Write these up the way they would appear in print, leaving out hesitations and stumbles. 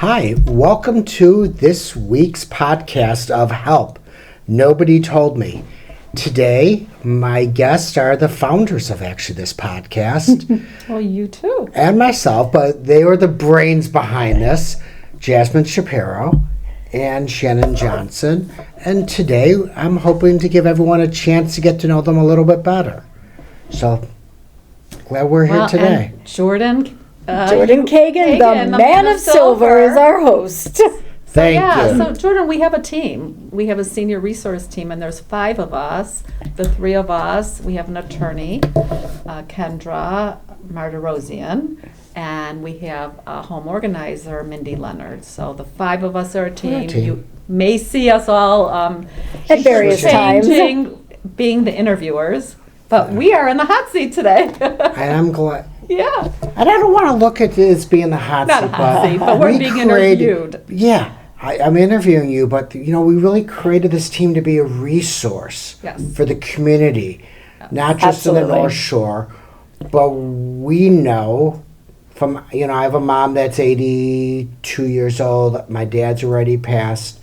Hi, welcome to this week's podcast of Help. Nobody Told Me. Today, my guests are the founders of actually this podcast. Well, you too. And myself, but they were the brains behind this. Jasmine Shapiro and Shannon Johnson. And today, I'm hoping to give everyone a chance to get to know them a little bit better. So, glad we're here today. And Jordan Kagan, the man of silver, is our host. Thank you. So Jordan, we have a team. We have a senior resource team, and there's 5 of us. The 3 of us, we have an attorney, Kendra Martirosian, and we have a home organizer, Mindy Leonard. So the 5 of us are a team. You may see us all at various times being the interviewers, but we are in the hot seat today. And I'm glad. Yeah. And I don't want to look at it as being the hot Not seat. a hot seat, but we're being interviewed. Yeah, I'm interviewing you, but we really created this team to be a resource for the community, not just in the North Shore, but we know from, I have a mom that's 82 years old. My dad's already passed.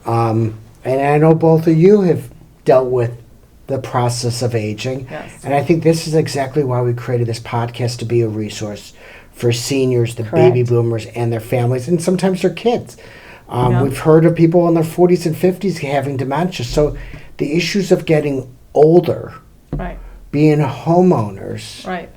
And I know both of you have dealt with the process of aging. Yes. And I think this is exactly why we created this podcast, to be a resource for seniors, the baby boomers, and their families, and sometimes their kids. We've heard of people in their 40s and 50s having dementia. So the issues of getting older, being homeowners,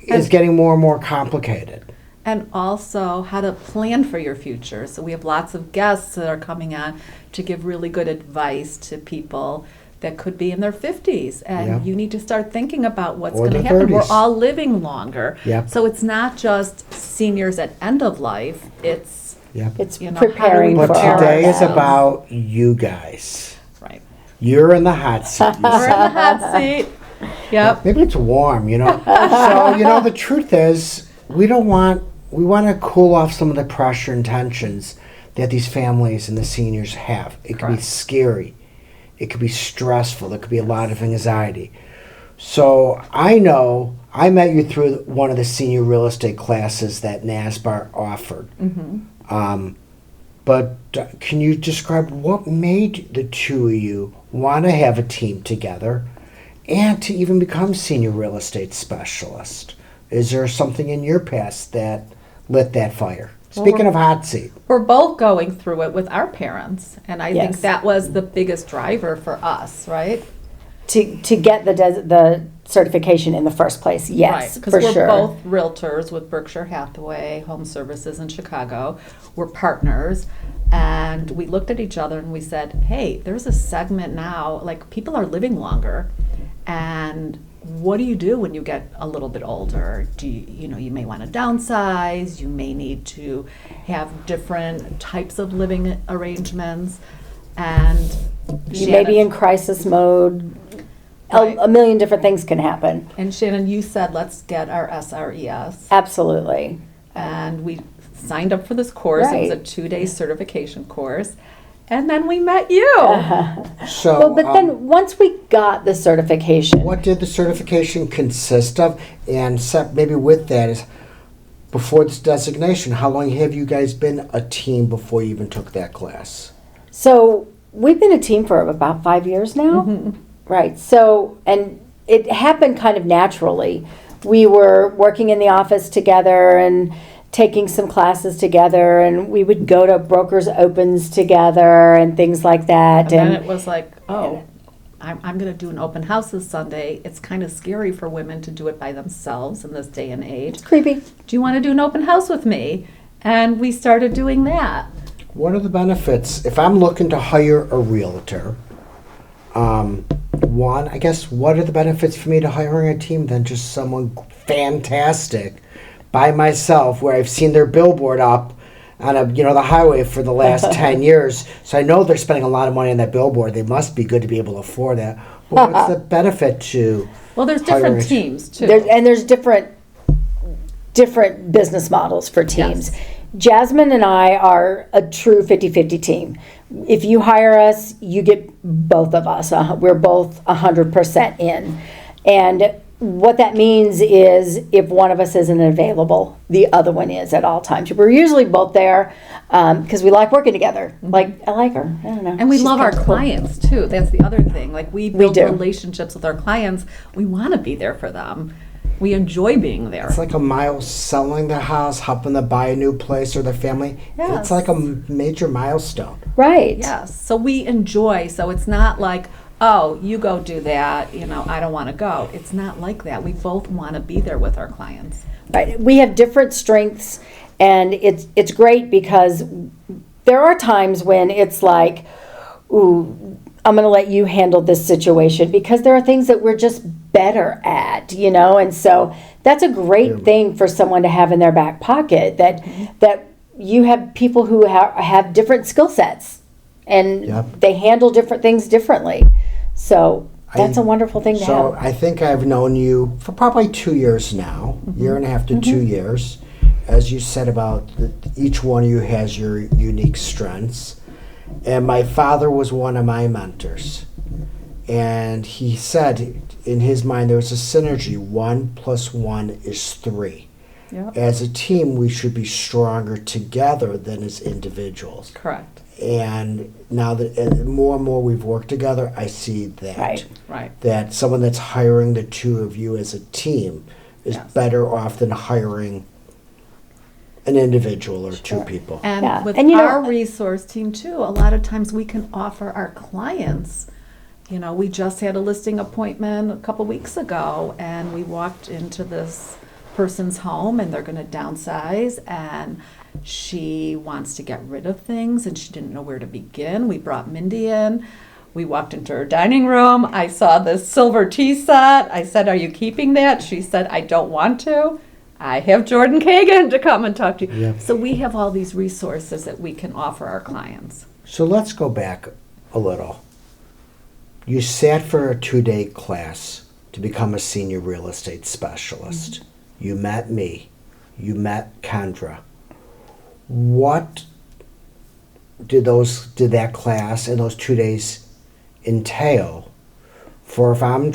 is getting more and more complicated. And also how to plan for your future. So we have lots of guests that are coming on to give really good advice to people that could be in their 50s, and you need to start thinking about what's going to happen. 30s. We're all living longer. Yep. So it's not just seniors at end of life, it's preparing But for today is ourselves. about you guys. Right. You're in the hot seat. We're in the hot seat. Yep. Maybe it's warm, So, the truth is, we want to cool off some of the pressure and tensions that these families and the seniors have. It can be scary. It could be stressful. There could be a lot of anxiety. So I know I met you through one of the senior real estate classes that NASBAR offered. Mm-hmm. But can you describe what made the two of you want to have a team together and to even become senior real estate specialist? Is there something in your past that lit that fire? Speaking of hot seat. We're both going through it with our parents, and I think that was the biggest driver for us, right? To get the certification in the first place, yes, because for we're sure. both realtors with Berkshire Hathaway Home Services in Chicago. We're partners, and we looked at each other and we said, hey, there's a segment now, like people are living longer, and what do you do when you get a little bit older? Do you may want to downsize, you may need to have different types of living arrangements, and You may be in crisis mode. A million different things can happen. And Shannon, you said, let's get our SRES. Absolutely. And we signed up for this course. It was a 2-day certification course. And then we met you. So, but then once we got the certification. What did the certification consist of? And maybe with that is, before this designation, how long have you guys been a team before you even took that class? So we've been a team for about 5 years now. Mm-hmm. Right. So, and it happened kind of naturally. We were working in the office together and taking some classes together, and we would go to brokers' opens together and things like that. And then it was like, I'm going to do an open house this Sunday. It's kind of scary for women to do it by themselves in this day and age. It's creepy. Do you want to do an open house with me? And we started doing that. What are the benefits? If I'm looking to hire a realtor, one, I guess, what are the benefits for me to hiring a team than just someone fantastic by myself, where I've seen their billboard up on the highway for the last 10 years. So I know they're spending a lot of money on that billboard. They must be good to be able to afford that. But what's the benefit to there's different teams, too. There's different business models for teams. Yes. Jasmine and I are a true 50-50 team. If you hire us, you get both of us. We're both 100% in. And what that means is if one of us isn't available, the other one is at all times. We're usually both there because we like working together. Like, I like her. I don't know. And we She's love our kinda cool. clients too. That's the other thing. Like, we build do. relationships with our clients. We want to be there for them. We enjoy being there. It's like a selling their house, helping them buy a new place or their family. Yes. It's like a major milestone. Right. Yes. So we enjoy. So it's not like, oh, you go do that. I don't want to go. It's not like that. We both want to be there with our clients. Right. We have different strengths, and it's great because there are times when it's like, ooh, I'm going to let you handle this situation because there are things that we're just better at, and so that's a great thing for someone to have in their back pocket, that you have people who have different skill sets and they handle different things differently. So that's a wonderful thing to have. So I think I've known you for probably 2 years now, year and a half to 2 years. As you said about each one of you has your unique strengths. And my father was one of my mentors. And he said in his mind there was a synergy. 1 + 1 is 3. Yep. As a team, we should be stronger together than as individuals. Correct. And now that more and more we've worked together, I see that. Right. That someone that's hiring the two of you as a team is better off than hiring an individual or two people. And with our resource team too, a lot of times we can offer our clients, we just had a listing appointment a couple weeks ago, and we walked into this person's home and they're going to downsize, and she wants to get rid of things and she didn't know where to begin. We brought Mindy in. We walked into her dining room. I saw this silver tea set. I said, "Are you keeping that?" She said, "I don't want to. I have Jordan Kagan to come and talk to you." Yeah. So we have all these resources that we can offer our clients. So let's go back a little. You sat for a 2-day class to become a senior real estate specialist. You met me. You met Kendra. What did that class and those 2 days entail for if I'm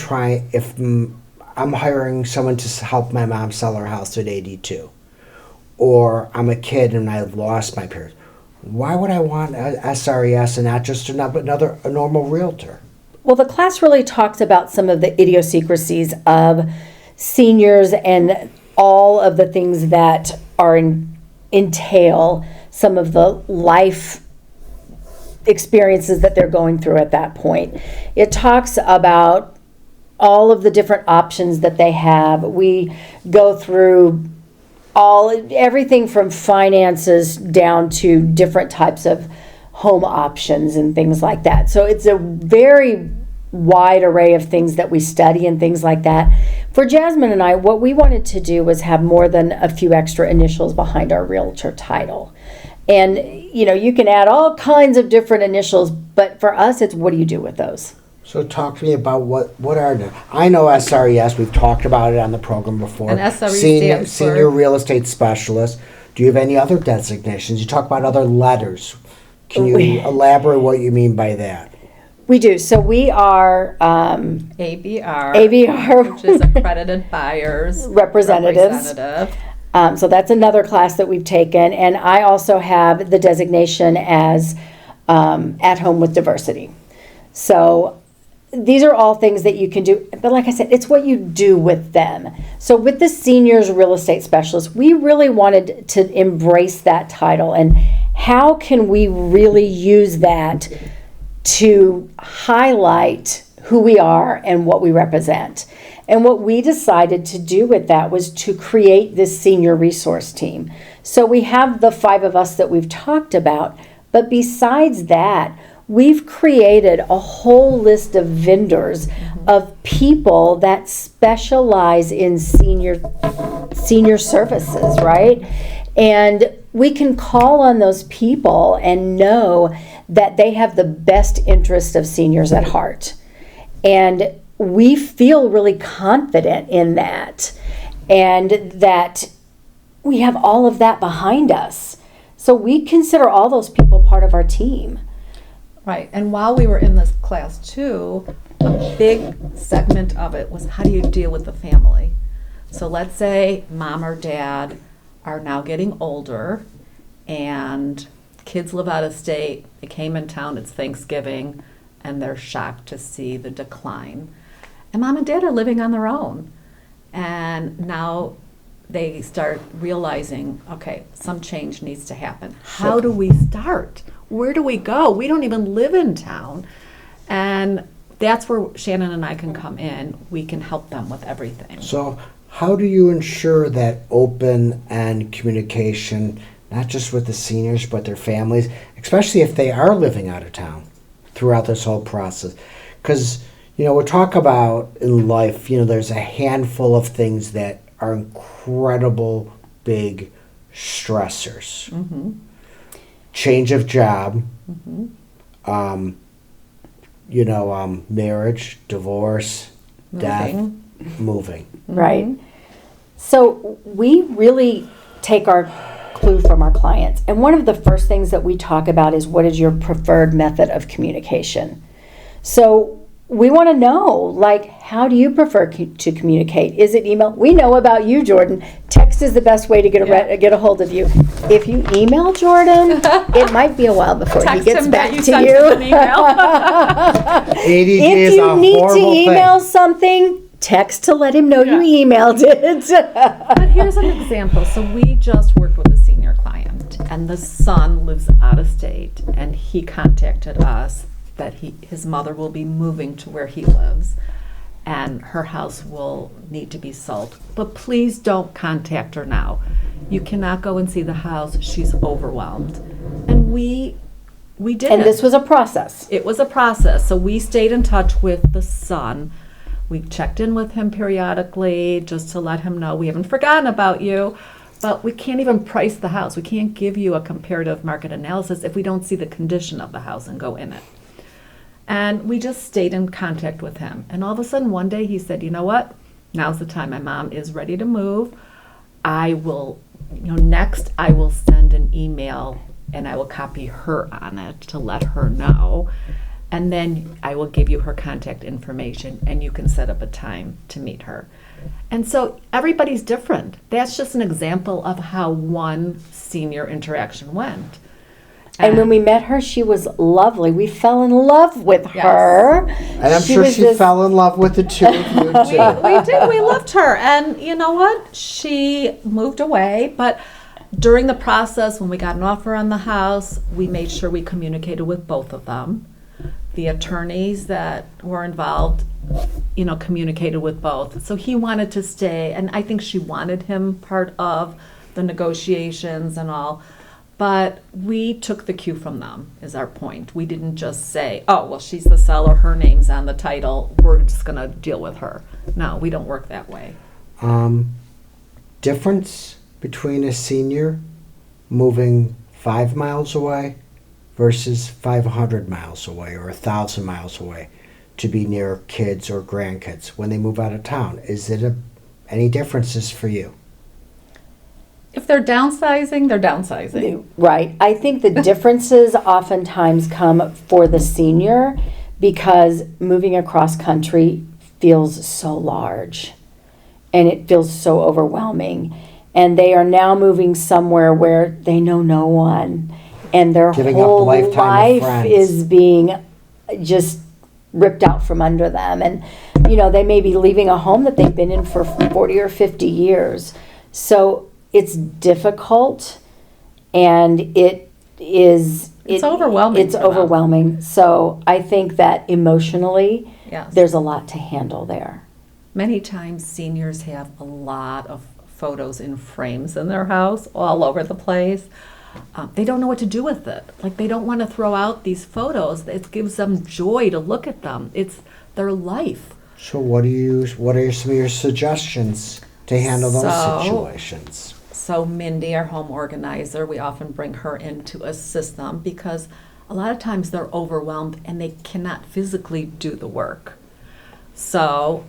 hiring someone to help my mom sell her house at 82, or I'm a kid and I've lost my parents? Why would I want a SRES and not just a normal realtor? Well, the class really talks about some of the idiosyncrasies of seniors and all of the things that entail some of the life experiences that they're going through at that point. It talks about all of the different options that they have. We go through everything from finances down to different types of home options and things like that. So it's a very wide array of things that we study and things like that. For Jasmine and I, what we wanted to do was have more than a few extra initials behind our realtor title. And you can add all kinds of different initials, but for us it's what do you do with those? So talk to me about what are the, I know SRES, we've talked about it on the program before. And SRE Senior Real Estate Specialist. Do you have any other designations? You talk about other letters. Can you elaborate what you mean by that? We do. So we are ABR, which is Accredited Buyers Representative. So that's another class that we've taken. And I also have the designation as At Home with Diversity. So these are all things that you can do. But like I said, it's what you do with them. So with the Seniors Real Estate Specialist, we really wanted to embrace that title. And how can we really use that to highlight who we are and what we represent? And what we decided to do with that was to create this senior resource team. So we have the 5 of us that we've talked about, but besides that, we've created a whole list of vendors of people that specialize in senior services, right? And we can call on those people and know that they have the best interest of seniors at heart. And we feel really confident in that, and that we have all of that behind us. So we consider all those people part of our team. Right. And while we were in this class too, a big segment of it was, how do you deal with the family? So let's say mom or dad are now getting older and kids live out of state, they came in town, it's Thanksgiving, and they're shocked to see the decline. And mom and dad are living on their own. And now they start realizing, okay, some change needs to happen. How do we start? Where do we go? We don't even live in town. And that's where Shannon and I can come in. We can help them with everything. So how do you ensure that open and communication, not just with the seniors, but their families, especially if they are living out of town throughout this whole process? Because, we talk about in life, there's a handful of things that are incredible big stressors. Mm-hmm. Change of job, Mm-hmm. Marriage, divorce, death, moving. Right. So we really take our clue from our clients. And one of the first things that we talk about is, what is your preferred method of communication? So we want to know, how do you prefer to communicate? Is it email? We know about you, Jordan. Text is the best way to get a hold of you. If you email Jordan, it might be a while before he gets back to you. If you need to email something, text to let him know you emailed it. But here's an example. So we just worked with a senior client, and the son lives out of state, and he contacted us that his mother will be moving to where he lives, and her house will need to be sold. But please don't contact her now. You cannot go and see the house. She's overwhelmed. And we did And it. this was a process. It was a process. So we stayed in touch with the son. We checked in with him periodically just to let him know we haven't forgotten about you, but we can't even price the house. We can't give you a comparative market analysis if we don't see the condition of the house and go in it. And we just stayed in contact with him. And all of a sudden one day he said, you know what? Now's the time. My mom is ready to move. I will, next I will send an email and I will copy her on it to let her know. And then I will give you her contact information and you can set up a time to meet her. And so everybody's different. That's just an example of how one senior interaction went. And when we met her, she was lovely. We fell in love with her. And I'm sure she fell in love with the two of you, too. We did. We loved her. And you know what? She moved away. But during the process, when we got an offer on the house, we made sure we communicated with both of them. The attorneys that were involved, communicated with both. So he wanted to stay. And I think she wanted him part of the negotiations and all. But we took the cue from them, is our point. We didn't just say, oh, well, she's the seller, her name's on the title, we're just going to deal with her. No, we don't work that way. Difference between a senior moving 5 miles away versus 500 miles away or 1,000 miles away to be near kids or grandkids when they move out of town. Is it any differences for you? If they're downsizing, they're downsizing. Right. I think the differences oftentimes come for the senior because moving across country feels so large and it feels so overwhelming. And they are now moving somewhere where they know no one and their whole life is being just ripped out from under them. And, they may be leaving a home that they've been in for 40 or 50 years. So it's difficult and it's overwhelming. It's overwhelming. So I think that emotionally, yes, there's a lot to handle there. Many times seniors have a lot of photos in frames in their house all over the place. They don't know what to do with it. They don't want to throw out these photos. It gives them joy to look at them. It's their life. So what are some of your suggestions to handle those situations? So Mindy, our home organizer, we often bring her in to assist them because a lot of times they're overwhelmed and they cannot physically do the work. So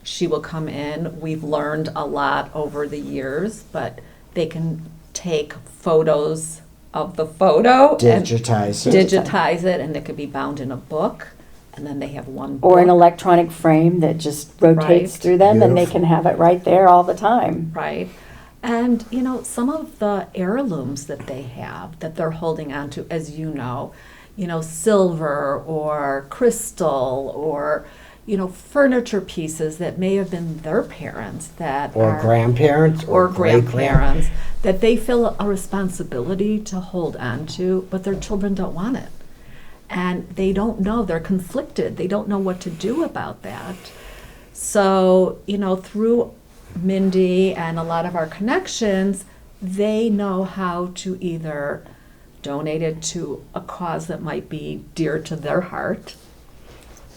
she will come in. We've learned a lot over the years, but they can take photos of the photo digitize it, and it could be bound in a book, and then they have one Or an book. electronic frame that just rotates Right. through them, and they Beautiful. can have it right there all the time. Right. And, some of the heirlooms that they have that they're holding on to, as silver or crystal or, furniture pieces that may have been their parents Or grandparents or great-grand- grandparents that they feel a responsibility to hold on to, but their children don't want it. And they don't know, they're conflicted. They don't know what to do about that. So, through Mindy and a lot of our connections, they know how to either donate it to a cause that might be dear to their heart.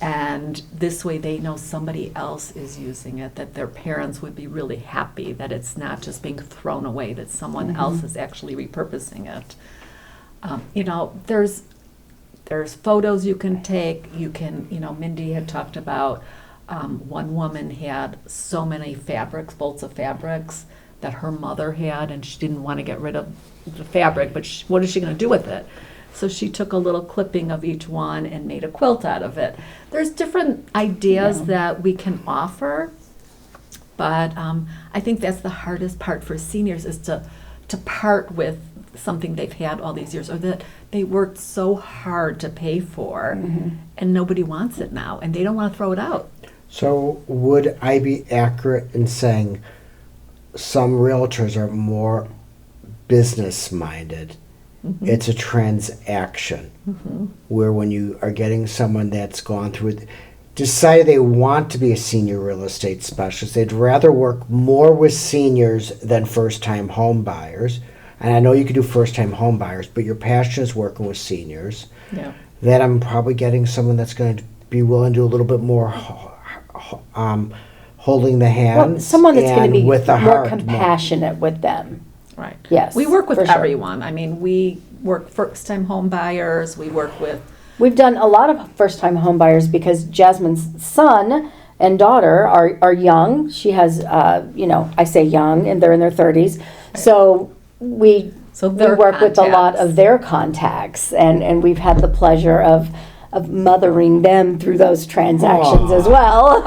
And this way they know somebody else is using it, that their parents would be really happy that it's not just being thrown away, that someone else is actually repurposing it. There's photos you can take. You can, Mindy had talked about one woman had so many fabrics, bolts of fabrics that her mother had, and she didn't want to get rid of the fabric, but what is she going to do with it? So she took a little clipping of each one and made a quilt out of it. There's different ideas that we can offer, but I think that's the hardest part for seniors is to part with something they've had all these years, or that they worked so hard to pay for, and nobody wants it now, and they don't want to throw it out. So would I be accurate in saying some realtors are more business-minded? It's a transaction where when you are getting someone that's gone through it, decided they want to be a senior real estate specialist, they'd rather work more with seniors than first-time home buyers. And I know you can do first-time home buyers, but your passion is working with seniors. Yeah. That I'm probably getting someone that's going to be willing to do a little bit more holding the hands. Well, someone that's going to be with the more heart compassionate with them. Right. Yes, We work with for sure. everyone. I mean, we work first-time home buyers. We work with We've done a lot of first-time home buyers because Jasmine's son and daughter are young. She has, I say young, and they're in their 30s. So we their work with a lot contacts. of their contacts, and we've had the pleasure of mothering them through those transactions as well.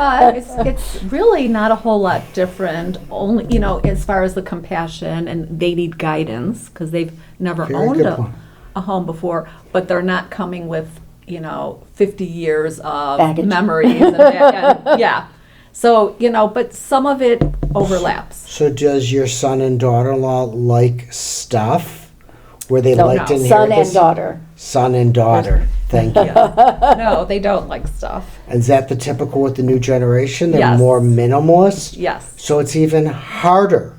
it's really not a whole lot different, only, as far as the compassion, and they need guidance because they've never Very owned good point. a home before, but they're not coming with, 50 years of Baggage. memories. And yeah. So, but some of it overlaps. So does your son and daughter-in-law like stuff where they No, like to no. inherit Son this? and daughter. Son and daughter. Thank you. No, they don't like stuff. Is that the typical with the new generation? They're Yes. more minimalist? Yes. So it's even harder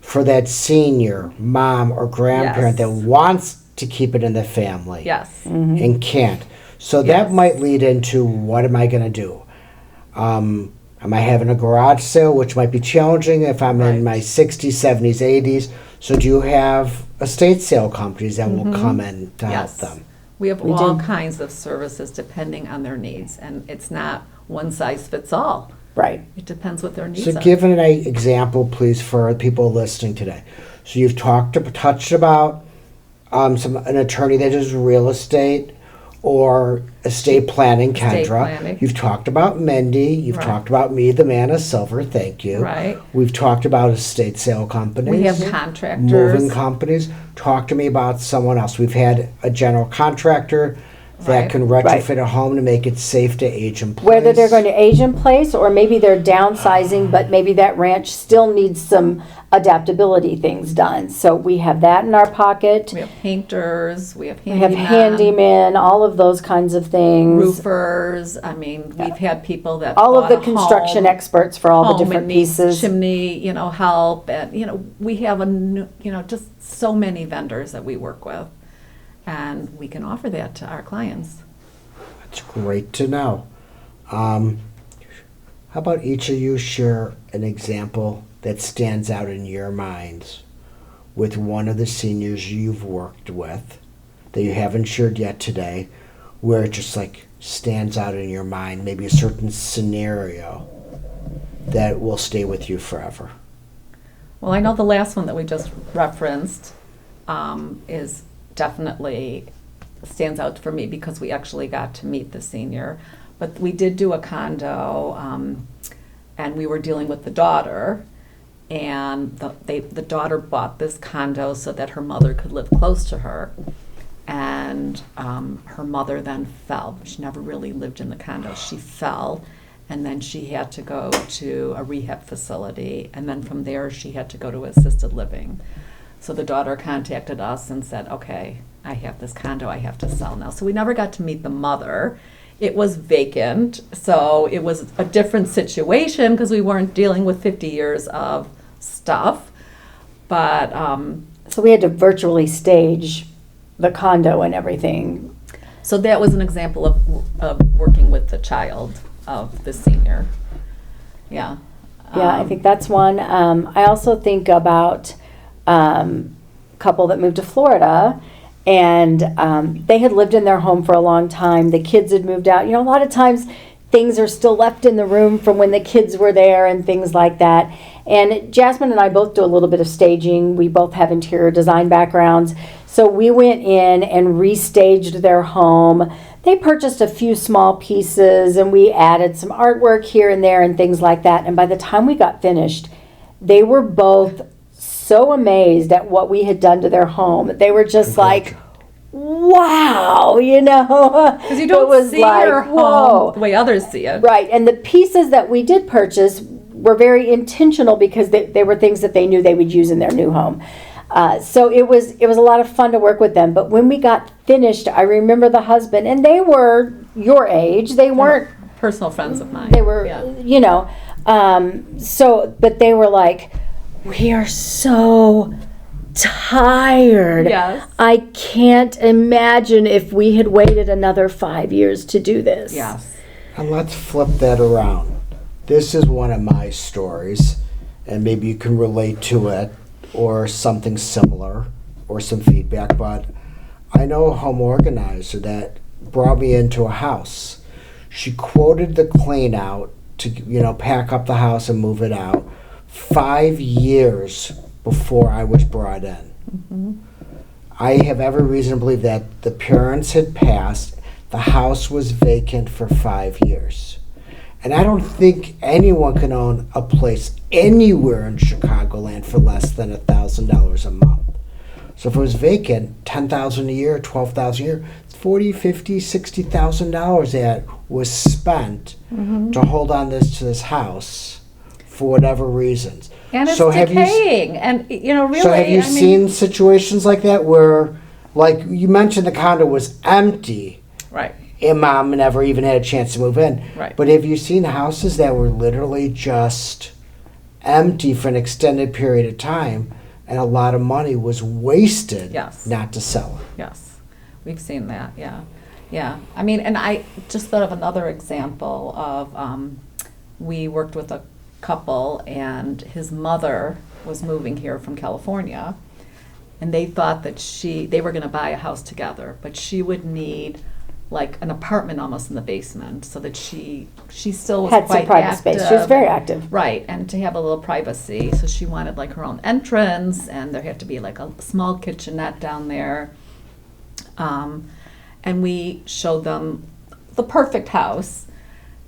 for that senior mom or grandparent Yes. that wants to keep it in the family Yes. and can't. So that Yes. might lead into what am I going to do? Am I having a garage sale, which might be challenging if I'm in Right. my 60s, 70s, 80s? So do you have estate sale companies that will come in to help Yes. them? We have We all do. kinds of services depending on their needs, and it's not one size fits all. Right. It depends what their needs So are. give an example, please, for people listening today. So you've touched about an attorney that does real estate or estate planning, Estate Kendra. planning. You've talked about Mindy. You've Right. talked about me, the man of silver. Thank you. Right. We've talked about estate sale companies. We have contractors. Moving companies. Talk to me about someone else. We've had a general contractor that Right. can retrofit a home to make it safe to age in place. Whether they're going to age in place or maybe they're downsizing, but maybe that ranch still needs some adaptability things done. So we have that in our pocket. We have painters, we have We have handymen, handymen, all of those kinds of things. roofers. I mean, we've had people that All of bought the a construction home, experts for all the home and different needs pieces. chimney, help, and we have just so many vendors that we work with, and we can offer that to our clients. It's great to know. How about each of you share an example that stands out in your minds with one of the seniors you've worked with that you haven't shared yet today, where it just like stands out in your mind, maybe a certain scenario that will stay with you forever. Well, I know the last one that we just referenced is definitely stands out for me because we actually got to meet the senior. But we did do a condo, and we were dealing with the daughter, and the daughter bought this condo so that her mother could live close to her. And her mother then fell. She never really lived in the condo. She fell, and then she had to go to a rehab facility, and then from there she had to go to assisted living. So the daughter contacted us and said, okay, I have this condo I have to sell now. So we never got to meet the mother. It was vacant, so it was a different situation because we weren't dealing with 50 years of stuff. But so we had to virtually stage the condo and everything. So that was an example of working with the child of the senior. Yeah. Yeah, I think that's one. I also think about a couple that moved to Florida, and they had lived in their home for a long time. The kids had moved out. You know, a lot of times things are still left in the room from when the kids were there and things like that. And Jasmine and I both do a little bit of staging. We both have interior design backgrounds. So we went in and restaged their home. They purchased a few small pieces, and we added some artwork here and there and things like that. And by the time we got finished, they were both so amazed at what we had done to their home. They were just like, wow, you know. Because you don't see your home the way others see it. Right, and the pieces that we did purchase were very intentional because they were things that they knew they would use in their new home. So it was a lot of fun to work with them. But when we got finished, I remember the husband, and they were your age. They weren't personal friends of mine. They were, you know. But they were like, we are so tired. Yes. I can't imagine if we had waited another 5 years to do this. Yes. And let's flip that around. This is one of my stories, and maybe you can relate to it or something similar or some feedback, but I know a home organizer that brought me into a house. She quoted the clean out to, pack up the house and move it out 5 years before I was brought in. Mm-hmm. I have every reason to believe that the parents had passed, the house was vacant for 5 years. And I don't think anyone can own a place anywhere in Chicagoland for less than $1,000 a month. So if it was vacant, $10,000 a year, $12,000 a year, $40,000, $50,000, $60,000 that was spent to hold on to this house for whatever reasons. And it's decaying. Really. So have you seen situations like that where, like you mentioned, the condo was empty? Right. And mom never even had a chance to move in. Right. But have you seen houses that were literally just empty for an extended period of time, and a lot of money was wasted not to sell it? Yes. We've seen that, yeah. Yeah. And I just thought of another example of we worked with a couple, and his mother was moving here from California, and they thought that they were going to buy a house together, but she would need like an apartment almost in the basement so that she still was had quite some private active. space. She was very active. Right, and to have a little privacy. So she wanted like her own entrance, and there had to be like a small kitchenette down there. And we showed them the perfect house,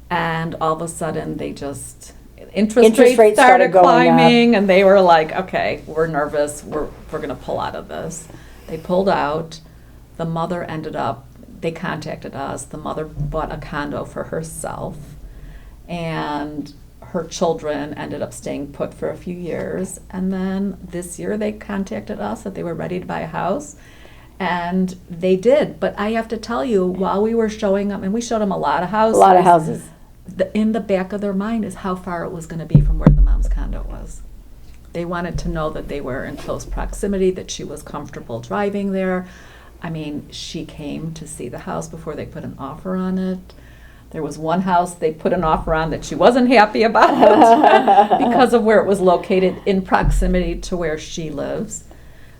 and all of a sudden they just interest rates started climbing, and they were like, okay, we're nervous, we're going to pull out of this. They pulled out. The mother they contacted us. The mother bought a condo for herself, and her children ended up staying put for a few years. And then this year they contacted us that they were ready to buy a house, and they did. But I have to tell you, while we were showing them, and we showed them a lot of houses. In the back of their mind is how far it was going to be from where the mom's condo was. They wanted to know that they were in close proximity, that she was comfortable driving there. She came to see the house before they put an offer on it. There was one house they put an offer on that she wasn't happy about because of where it was located in proximity to where she lives.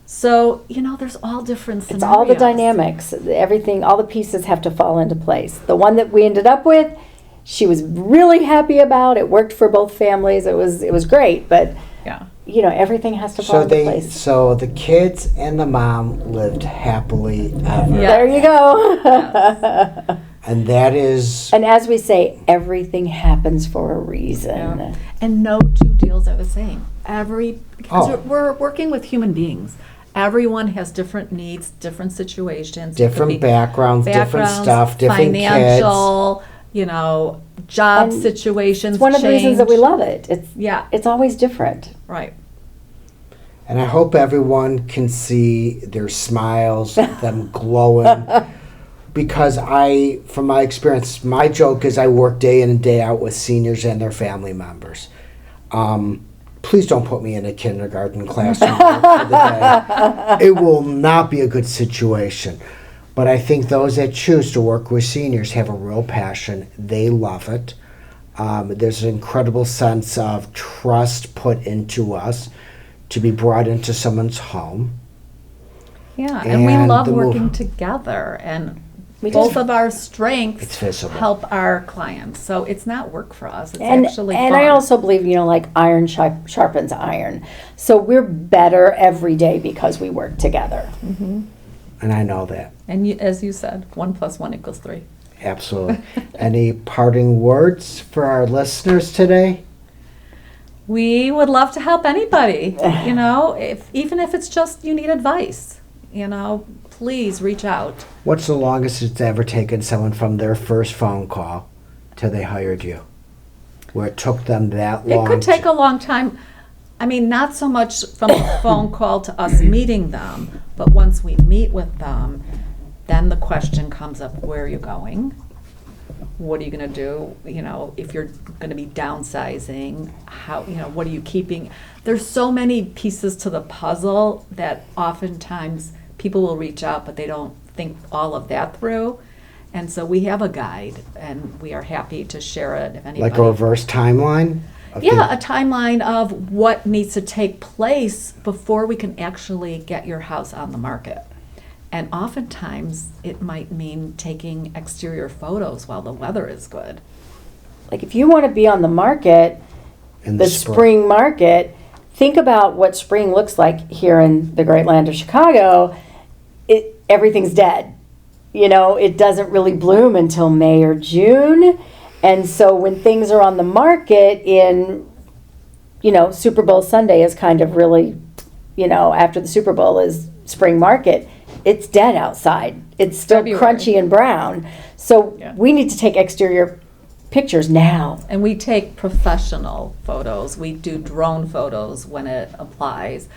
So, there's all different scenarios. It's all the dynamics. Everything, all the pieces have to fall into place. The one that we ended up with, she was really happy about. It worked for both families. It was great, but everything has to fall into place. So the kids and the mom lived happily ever. Yeah. There you go. Yes. And that is... And as we say, everything happens for a reason. Yeah. And no two deals are the same. Because we're working with human beings. Everyone has different needs, different situations. Different backgrounds, different stuff, different financial, job And situations. It's one of the reasons that we love it. It's always different. Right. And I hope everyone can see their smiles, them glowing. Because from my experience, my joke is I work day in and day out with seniors and their family members. Please don't put me in a kindergarten classroom for the day. It will not be a good situation. But I think those that choose to work with seniors have a real passion. They love it. There's an incredible sense of trust put into us to be brought into someone's home. Yeah, and we love working together. And both of our strengths help our clients. So it's not work for us. It's actually fun. And I also believe, like iron sharpens iron. So we're better every day because we work together. Mm-hmm. And I know that. And as you said, 1 + 1 = 3. Absolutely. Any parting words for our listeners today? We would love to help anybody, even if it's just you need advice, please reach out. What's the longest it's ever taken someone from their first phone call till they hired you? Where it took them that long? It could take a long time. I mean, not so much from a phone call to us meeting them, but once we meet with them, then the question comes up, where are you going? What are you going to do? If you're going to be downsizing, what are you keeping? There's so many pieces to the puzzle that oftentimes people will reach out, but they don't think all of that through. And so we have a guide, and we are happy to share it if anybody... Like a reverse timeline? Yeah, a timeline of what needs to take place before we can actually get your house on the market. And oftentimes, it might mean taking exterior photos while the weather is good. Like if you want to be on the market, the spring market, think about what spring looks like here in the great land of Chicago. Everything's dead. It doesn't really bloom until May or June. And so when things are on the market in, Super Bowl Sunday is kind of really, after the Super Bowl is spring market, it's dead outside. It's still crunchy and brown. So we need to take exterior pictures now. And we take professional photos. We do drone photos when it applies.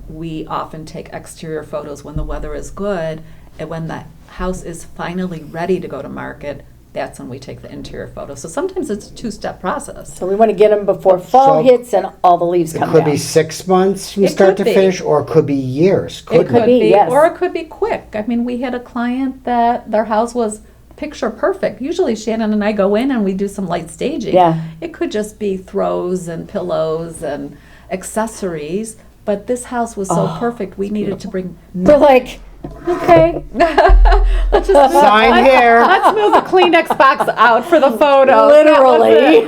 We often take exterior photos when the weather is good, and when the house is finally ready to go to market, that's when we take the interior photos. So sometimes it's a 2-step process. So we want to get them before fall hits and all the leaves come down. It could be 6 months from start to finish, or it could be years. It could be, yes. Or it could be quick. I mean, we had a client that their house was picture perfect. Usually Shannon and I go in and we do some light staging. Yeah. It could just be throws and pillows and accessories, but this house was so perfect we needed to bring... We're like... Okay. Let's just sign here. Let's move the Kleenex box out for the photos. Literally.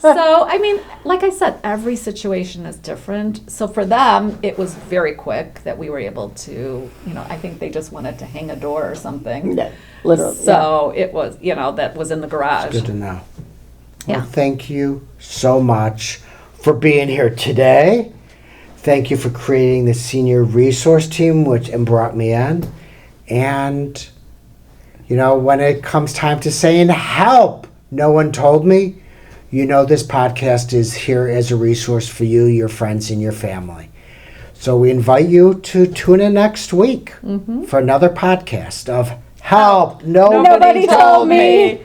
So, I mean, like I said, every situation is different. So for them, it was very quick that we were able to, I think they just wanted to hang a door or something. Yeah, literally. So it was, that was in the garage. It's good to know. Yeah. Well, thank you so much for being here today. Thank you for creating the senior resource team, and brought me in. And, when it comes time to saying help, no one told me, this podcast is here as a resource for you, your friends, and your family. So we invite you to tune in next week for another podcast of Help, Nobody Told Me.